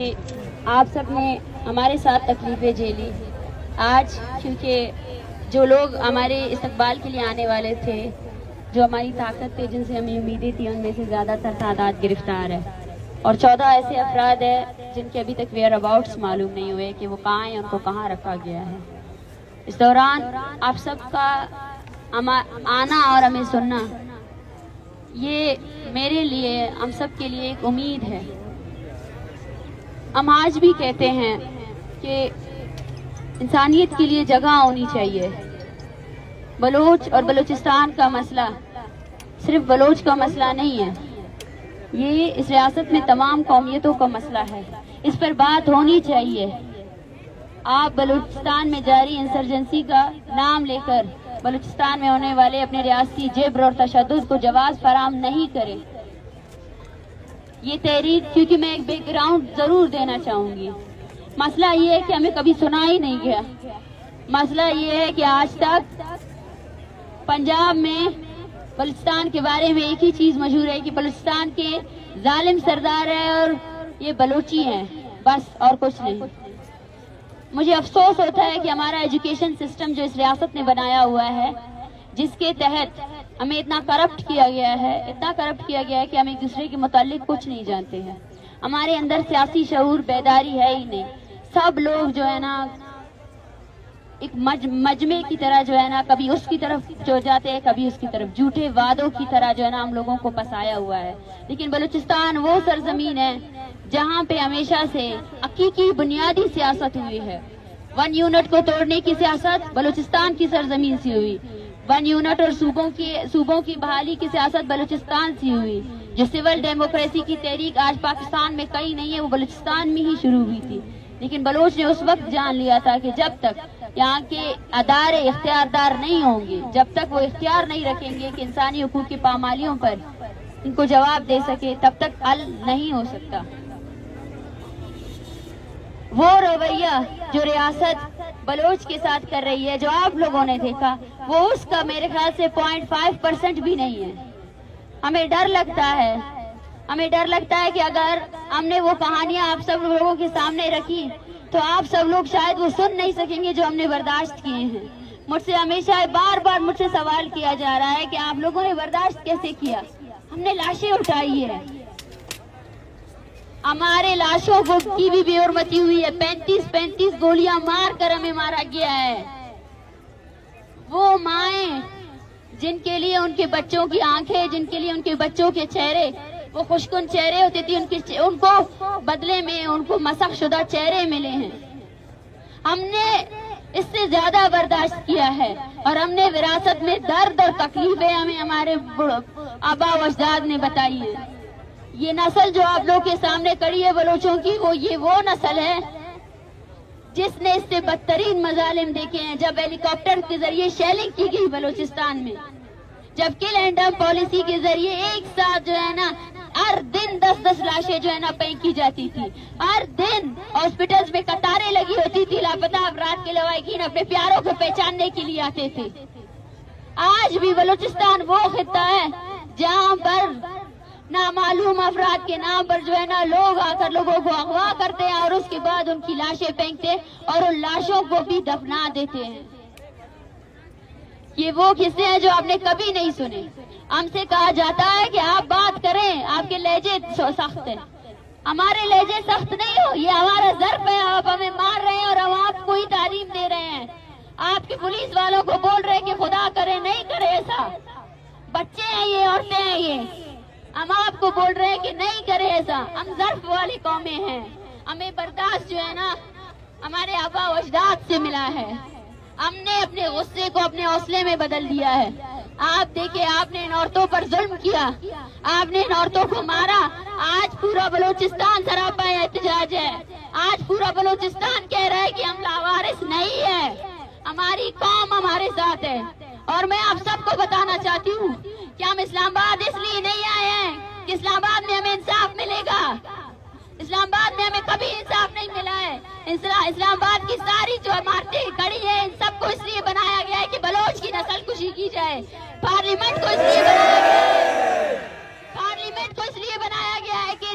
آپ سب نے ہمارے ساتھ تکلیفیں جھیلی آج، کیونکہ جو لوگ ہمارے استقبال کے لیے آنے والے تھے، جو ہماری طاقت تھے، جن سے ہمیں امیدیں تھیں، ان میں سے زیادہ تر تعداد گرفتار ہے اور 14 ایسے افراد ہیں جن کے ابھی تک ویئر اباؤٹس معلوم نہیں ہوئے کہ وہ کہاں ہیں، ان کو کہاں رکھا گیا ہے۔ اس دوران آپ سب کا آنا اور ہمیں سننا، یہ میرے لیے، ہم سب کے لیے ایک امید ہے۔ ہم آج بھی کہتے ہیں کہ انسانیت کے لیے جگہ ہونی چاہیے۔ بلوچ اور بلوچستان کا مسئلہ صرف بلوچ کا مسئلہ نہیں ہے، یہ اس ریاست میں تمام قومیتوں کا مسئلہ ہے، اس پر بات ہونی چاہیے۔ آپ بلوچستان میں جاری انسرجنسی کا نام لے کر بلوچستان میں ہونے والے اپنے ریاستی جبر اور تشدد کو جواز فراہم نہیں کریں۔ یہ تحریک، کیونکہ میں ایک بیک گراؤنڈ ضرور دینا چاہوں گی، مسئلہ یہ ہے کہ ہمیں کبھی سنا ہی نہیں گیا۔ مسئلہ یہ ہے کہ آج تک پنجاب میں بلوچستان کے بارے میں ایک ہی چیز مشہور ہے کہ بلوچستان کے ظالم سردار ہے اور یہ بلوچی ہیں، بس اور کچھ نہیں۔ مجھے افسوس ہوتا ہے کہ ہمارا ایجوکیشن سسٹم جو اس ریاست نے بنایا ہوا ہے، جس کے تحت ہمیں اتنا کرپٹ کیا گیا ہے کہ ہم ایک دوسرے کے متعلق کچھ نہیں جانتے ہیں۔ ہمارے اندر سیاسی شعور، بیداری ہے ہی نہیں۔ سب لوگ جو ہے نا ایک مجمع کی طرح جو ہے نا، کبھی اس کی طرف جو جاتے ہیں، کبھی اس کی طرف، جھوٹے وعدوں کی طرح جو ہے نا ہم لوگوں کو پسایا ہوا ہے۔ لیکن بلوچستان وہ سرزمین ہے جہاں پہ ہمیشہ سے حقیقی بنیادی سیاست ہوئی ہے۔ 1 یونٹ کو توڑنے کی سیاست بلوچستان کی سرزمین سے ہوئی، 1 یونٹ اور صوبوں کی بحالی کی سیاست بلوچستان سے ہوئی۔ جو سول ڈیموکریسی کی تحریک آج پاکستان میں کہیں نہیں ہے، وہ بلوچستان میں ہی شروع ہوئی تھی۔ لیکن بلوچ نے اس وقت جان لیا تھا کہ جب تک یہاں کے ادارے اختیاردار نہیں ہوں گے، جب تک وہ اختیار نہیں رکھیں گے کہ انسانی حقوق کی پامالیوں پر ان کو جواب دے سکے، تب تک حل نہیں ہو سکتا۔ وہ رویہ جو ریاست بلوچ کے ساتھ کر رہی ہے، جو آپ لوگوں نے دیکھا، وہ اس کا میرے خیال سے 0.5% بھی نہیں ہے۔ ہمیں ڈر لگتا ہے کہ اگر ہم نے وہ کہانیاں آپ سب لوگوں کے سامنے رکھی تو آپ سب لوگ شاید وہ سن نہیں سکیں گے جو ہم نے برداشت کیے ہیں۔ مجھ سے ہمیشہ بار مجھ سے سوال کیا جا رہا ہے کہ آپ لوگوں نے برداشت کیسے کیا؟ ہم نے لاشیں اٹھائی ہے، ہمارے لاشوں کی بھی بے حرمتی ہوئی ہے، 35 گولیاں مار کر ہمیں مارا گیا ہے۔ وہ مائیں جن کے لیے ان کے بچوں کی آنکھیں، جن کے لیے ان کے بچوں کے چہرے وہ خوشکن چہرے ہوتے تھے، ان کو بدلے میں ان کو مسخ شدہ چہرے ملے ہیں۔ ہم نے اس سے زیادہ برداشت کیا ہے اور ہم نے وراثت میں درد اور تکلیفیں ہمیں ہمارے آبا و اجداد نے بتائی ہیں۔ یہ نسل جو آپ لوگ کے سامنے کڑی ہے بلوچوں کی، وہ نسل ہے جس نے اس سے بدترین مظالم دیکھے ہیں۔ جب ہیلی کاپٹر کے ذریعے شیلنگ کی گئی بلوچستان میں، جب کل اینڈ ڈمپ پالیسی کے ذریعے ایک ساتھ جو ہے نا ہر دن 10 لاشیں جو ہے نا پھینکی جاتی تھی، ہر دن ہاسپٹلز میں قطاریں لگی ہوتی تھی، لاپتہ افراد کے لواحقین اپنے پیاروں کو پہچاننے کے لیے آتے تھے۔ آج بھی بلوچستان وہ خطہ ہے جہاں پر نامعلوم افراد کے نام پر جو ہے نا لوگ آ کر لوگوں کو اغوا کرتے ہیں اور اس کے بعد ان کی لاشیں پھینکتے اور ان لاشوں کو بھی دفنا دیتے ہیں۔ یہ وہ قصے ہیں جو آپ نے کبھی نہیں سنے۔ ہم سے کہا جاتا ہے کہ آپ بات کریں، آپ کے لہجے سخت ہیں۔ ہمارے لہجے سخت نہیں ہو، یہ ہمارا ظرف ہے۔ آپ ہمیں مار رہے ہیں اور ہم آپ کو ہی تعلیم دے رہے ہیں۔ آپ کے پولیس والوں کو بول رہے ہیں کہ خدا کرے نہیں کرے ایسا، بچے ہیں یہ، عورتیں ہیں یہ، ہم آپ کو بول رہے ہیں کہ نہیں کرے ایسا۔ ہم ظرف والی قومیں ہیں، ہمیں برداشت جو ہے نا ہمارے آبا و اجداد سے ملا ہے۔ ہم نے اپنے غصے کو اپنے حوصلے میں بدل دیا ہے۔ آپ دیکھیں، آپ نے ان عورتوں پر ظلم کیا، آپ نے ان عورتوں کو مارا۔ آج پورا بلوچستان سراپا احتجاج ہے، آج پورا بلوچستان کہہ رہا ہے کہ ہم لاوارث نہیں ہے، ہماری قوم ہمارے ساتھ ہے۔ اور میں آپ سب کو بتانا چاہتی ہوں کہ ہم اسلام آباد اس لیے نہیں آئے ہیں کہ اسلام آباد میں ہمیں انصاف ملے گا۔ اسلام آباد میں ہمیں کبھی انصاف نہیں ملا ہے۔ اسلام آباد کی ساری جو عمارتیں کھڑی ہیں، ان سب کو اس لیے بنایا گیا ہے کہ بلوچ کی نسل کشی کی جائے۔ پارلیمنٹ کو اس لیے بنایا گیا ہے کہ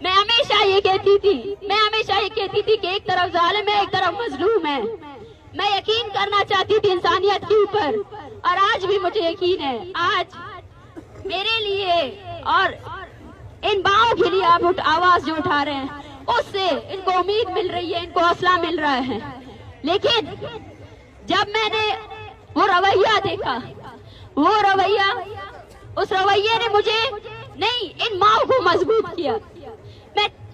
میں ہمیشہ یہ کہتی تھی کہ ایک طرف ظالم ہے، ایک طرف مظلوم ہے. میں یقین کرنا چاہتی تھی انسانیت کے اوپر، اور آج بھی مجھے یقین ہے. آج میرے لیے اور ان ماؤں کے لیے آپ آواز جو اٹھا رہے ہیں، اس سے ان کو امید مل رہی ہے، ان کو حوصلہ مل رہا ہے. لیکن جب میں نے وہ رویہ دیکھا، اس رویے نے مجھے نہیں، ان ماؤں کو مضبوط کیا.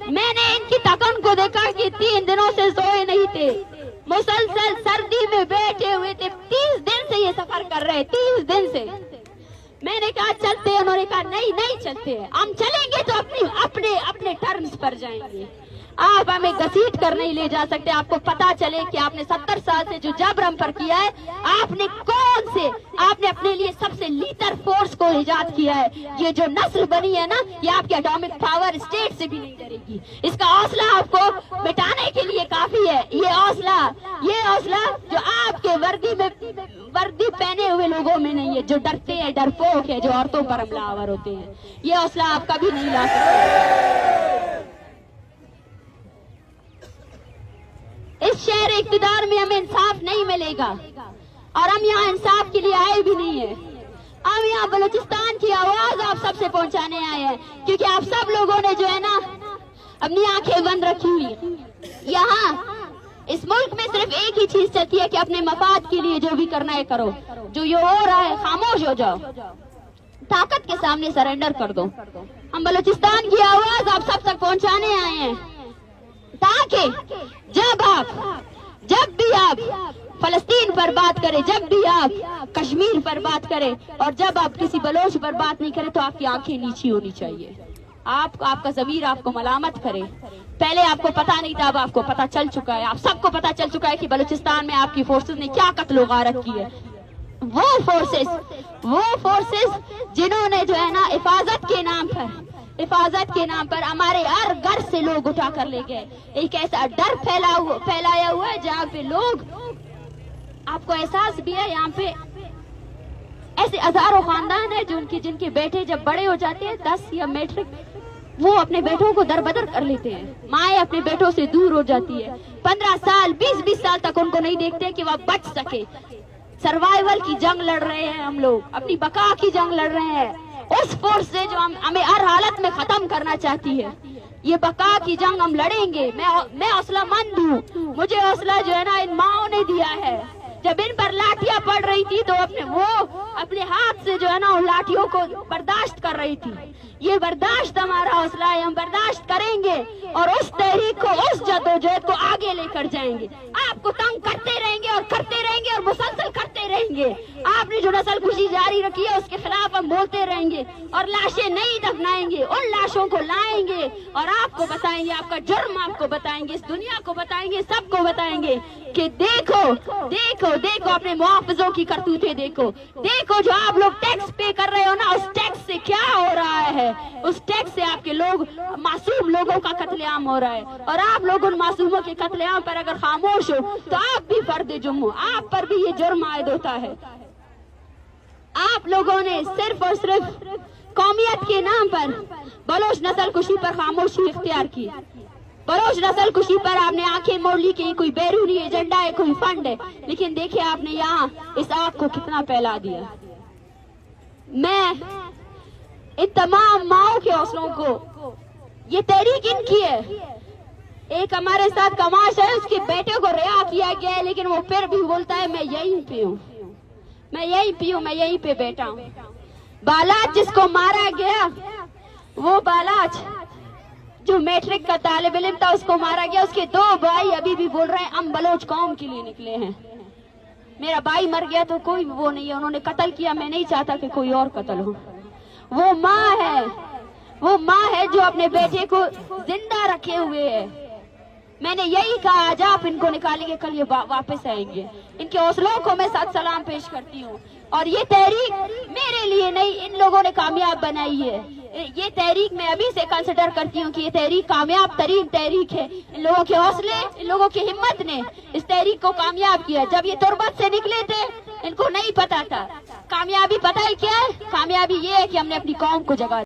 میں نے ان کی تکن کو دیکھا کہ 3 دنوں سے سوئے نہیں تھے، مسلسل سردی میں بیٹھے ہوئے تھے. 30 دن سے یہ سفر کر رہے، 30 دن سے. میں نے کہا چلتے ہیں، انہوں نے کہا نہیں چلتے ہیں. ہم چلیں گے تو اپنے ٹرمز پر جائیں گے. آپ ہمیں گھسیٹ کر نہیں لے جا سکتے. آپ کو پتا چلے کہ آپ نے 70 سال سے جو جبر ہم پر کیا ہے، آپ نے اپنے لیے سب سے لیتر فورس کو ایجاد کیا ہے. یہ جو نسل بنی ہے نا، یہ آپ کی اٹامک پاور اسٹیٹ سے بھی نہیں ڈرے گی. اس کا حوصلہ آپ کو مٹانے کے لیے کافی ہے. یہ حوصلہ جو آپ کے وردی پہنے ہوئے لوگوں میں نہیں ہے، جو ڈرتے ہیں، ڈرپوک ہے، جو عورتوں پر حملہ آور ہوتے ہیں. یہ حوصلہ آپ کبھی نہیں لا سکتے. اس شہر اقتدار میں ہمیں انصاف نہیں ملے گا، اور ہم یہاں انصاف کے لیے آئے بھی نہیں ہیں. ہم یہاں بلوچستان کی آواز آپ سب سے پہنچانے آئے ہیں، کیونکہ آپ سب لوگوں نے جو ہے نا اپنی آنکھیں بند رکھی ہوئی. یہاں اس ملک میں صرف ایک ہی چیز چلتی ہے کہ اپنے مفاد کے لیے جو بھی کرنا ہے کرو. جو یہ ہو رہا ہے خاموش ہو جاؤ، طاقت کے سامنے سرنڈر کر دو. ہم بلوچستان کی آواز آپ سب تک پہنچانے آئے ہیں، تاکہ جب بھی آپ فلسطین پر بات کریں، جب بھی آپ کشمیر پر بات کریں، اور جب آپ کسی بلوچ پر بات نہیں کریں، تو آپ کی آنکھیں نیچی ہونی چاہیے. آپ کا ضمیر آپ کو ملامت کرے. پہلے آپ کو پتا نہیں تھا، اب آپ کو پتا چل چکا ہے. آپ سب کو پتا چل چکا ہے کہ بلوچستان میں آپ کی فورسز نے کیا قتل و غارت کی ہے. وہ فورسز جنہوں نے جو ہے نا حفاظت کے نام پر ہمارے ہر گھر سے لوگ اٹھا کر لے گئے. ایک ایسا ڈر پھیلایا ہوا ہے جہاں پہ لوگ، آپ کو احساس بھی ہے، یہاں پہ ایسے ہزاروں خاندان ہیں جن کے بیٹے جب بڑے ہو جاتے ہیں 10 یا میٹرک، وہ اپنے بیٹوں کو دربدر کر لیتے ہیں. مائیں اپنے بیٹوں سے دور ہو جاتی ہے. 15 سال 20 سال تک ان کو نہیں دیکھتے کہ وہ بچ سکے. سروائیول کی جنگ لڑ رہے ہیں ہم لوگ، اپنی بقا کی جنگ لڑ رہے ہیں. اس فورس سے جو ہمیں ہر حالت میں ختم کرنا چاہتی ہے. یہ بقا کی جنگ ہم لڑیں گے. میں حوصلہ مند ہوں. مجھے حوصلہ جو ہے نا ان ماؤں نے دیا ہے. جب ان پر لاٹیاں پڑ رہی تھی تو وہ اپنے ہاتھ سے جو ہے نا ان لاٹھیوں کو برداشت کر رہی تھی. یہ برداشت ہمارا حوصلہ ہے. ہم برداشت کریں گے اور اس تحریک کو، اس جدوجہد کو آگے لے کر جائیں گے. آپ کو تنگ کرتے رہیں گے اور مسلسل کرتے رہیں گے. آپ نے جو نسل کشی جاری رکھی ہے اس کے خلاف ہم بولتے رہیں گے، اور لاشیں نہیں دفنائیں گے. ان لاشوں کو لائیں گے اور آپ کو بتائیں گے، آپ کا جرم آپ کو بتائیں گے، اس دنیا کو بتائیں گے، سب کو بتائیں گے کہ دیکھو اپنے محافظوں کی کرتوتیں دیکھو جو آپ لوگ ٹیکس پے کر رہے ہو نا، اس ٹیکس سے کیا ہو رہا ہے. اس ٹیکس سے آپ کے معصوم لوگوں کا قتل عام ہو رہا ہے. اور آپ لوگ ان معصوموں کے قتل عام پر اگر خاموش ہو تو آپ بھی فرد جرم ہو، آپ پر بھی یہ جرم عائد ہوتا ہے. آپ لوگوں نے صرف اور صرف قومیت کے نام پر بلوچ نسل کشی پر خاموشی اختیار کی. بلوچ نسل کشی پر آپ نے آنکھیں موڑ لی کہ یہ کوئی بیرونی ایجنڈا ہے، کوئی فنڈ ہے. لیکن دیکھیں آپ نے یہاں اس آگ کو کتنا پھیلا دیا. میں ان تمام ماؤں کے حوصلوں کو، یہ تحریک ان کی ہے. ایک ہمارے ساتھ کماش ہے، اس کے بیٹے کو رہا کیا گیا ہے، لیکن وہ پھر بھی بولتا ہے میں یہیں پہ ہوں، میں یہیں پہ بیٹھا ہوں. بالاچ جس کو مارا گیا، وہ بالاچ جو میٹرک کا طالب علم تھا، اس کو مارا گیا. اس کے 2 بھائی ابھی بھی بول رہے ہیں ہم بلوچ قوم کے لیے نکلے ہیں. میرا بھائی مر گیا تو کوئی وہ نہیں ہے، انہوں نے قتل کیا، میں نہیں چاہتا کہ کوئی اور قتل ہو. وہ ماں ہے جو اپنے بیٹے کو زندہ رکھے ہوئے ہے. میں نے یہی کہا آج آپ ان کو نکالیں گے، کل یہ واپس آئیں گے. ان کے حوصلوں کو میں ساتھ سلام پیش کرتی ہوں. اور یہ تحریک میرے لیے نہیں، ان لوگوں نے کامیاب بنائی ہے. یہ تحریک میں ابھی سے کنسیڈر کرتی ہوں کہ یہ تحریک کامیاب ترین تحریک ہے. ان لوگوں کے حوصلے، ان لوگوں کی ہمت نے اس تحریک کو کامیاب کیا. جب یہ تربت سے نکلے تھے ان کو نہیں پتا تھا. کامیابی پتہ ہے کیا ہے؟ کامیابی یہ ہے کہ ہم نے اپنی قوم کو جگہ